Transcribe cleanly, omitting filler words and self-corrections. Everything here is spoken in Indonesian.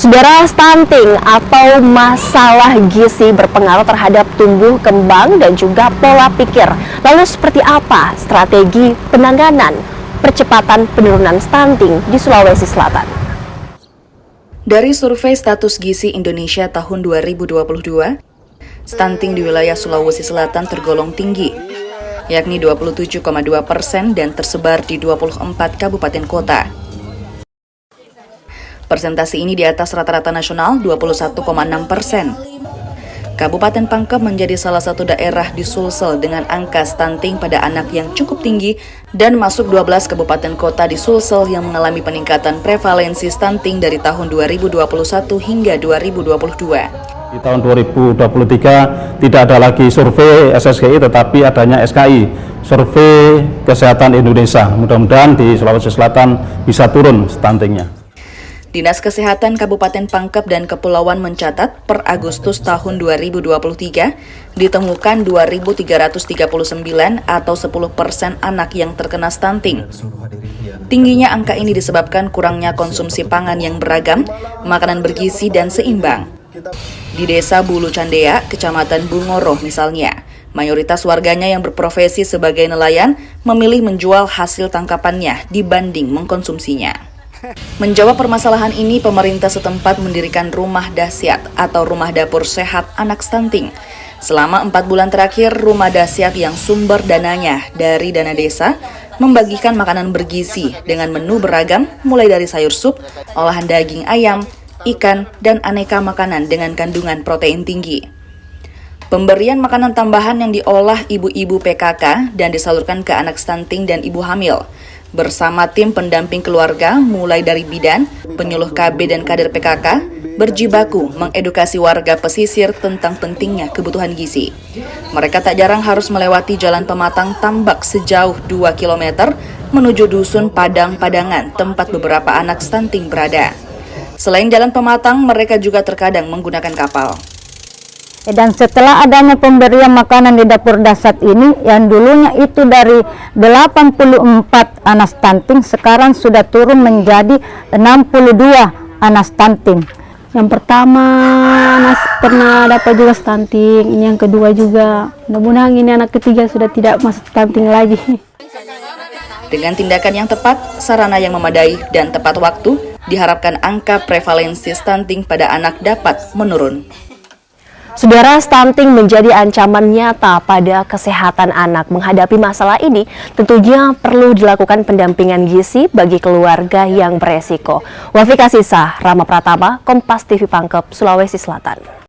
Saudara, stunting atau masalah gizi berpengaruh terhadap tumbuh kembang dan juga pola pikir. Lalu seperti apa strategi penanganan percepatan penurunan stunting di Sulawesi Selatan? Dari survei status gizi Indonesia tahun 2022, stunting di wilayah Sulawesi Selatan tergolong tinggi, yakni 27,2% dan tersebar di 24 kabupaten kota. Persentase ini di atas rata-rata nasional 21,6%. Kabupaten Pangkep menjadi salah satu daerah di Sulsel dengan angka stunting pada anak yang cukup tinggi dan masuk 12 kabupaten kota di Sulsel yang mengalami peningkatan prevalensi stunting dari tahun 2021 hingga 2022. Di tahun 2023 tidak ada lagi survei SSGI tetapi adanya SKI, Survei Kesehatan Indonesia. Mudah-mudahan di Sulawesi Selatan bisa turun stuntingnya. Dinas Kesehatan Kabupaten Pangkep dan Kepulauan mencatat per Agustus tahun 2023 ditemukan 2.339 atau 10% anak yang terkena stunting. Tingginya angka ini disebabkan kurangnya konsumsi pangan yang beragam, makanan bergizi dan seimbang. Di Desa Bulu Candea, Kecamatan Bungoroh misalnya, mayoritas warganya yang berprofesi sebagai nelayan memilih menjual hasil tangkapannya dibanding mengkonsumsinya. Menjawab permasalahan ini, pemerintah setempat mendirikan rumah dasyat atau rumah dapur sehat anak stunting. Selama 4 bulan terakhir, rumah dasyat yang sumber dananya dari dana desa membagikan makanan bergizi dengan menu beragam mulai dari sayur sup, olahan daging ayam, ikan, dan aneka makanan dengan kandungan protein tinggi. Pemberian makanan tambahan yang diolah ibu-ibu PKK dan disalurkan ke anak stunting dan ibu hamil. Bersama tim pendamping keluarga mulai dari bidan, penyuluh KB dan kader PKK, berjibaku mengedukasi warga pesisir tentang pentingnya kebutuhan gizi. Mereka tak jarang harus melewati jalan pematang tambak sejauh 2 km menuju dusun Padang-Padangan tempat beberapa anak stunting berada. Selain jalan pematang, mereka juga terkadang menggunakan kapal. Dan setelah adanya pemberian makanan di dapur dasyat ini, yang dulunya itu dari 84 anak stunting, sekarang sudah turun menjadi 62 anak stunting. Yang pertama pernah dapat juga stunting, ini yang kedua juga. Mudah-mudahan ini anak ketiga sudah tidak masuk stunting lagi. Dengan tindakan yang tepat, sarana yang memadai, dan tepat waktu, diharapkan angka prevalensi stunting pada anak dapat menurun. Saudara, stunting menjadi ancaman nyata pada kesehatan anak. Menghadapi masalah ini, tentunya perlu dilakukan pendampingan gizi bagi keluarga yang beresiko. Wafi Kasisah, Rama Pratama, Kompas TV Pangkep, Sulawesi Selatan.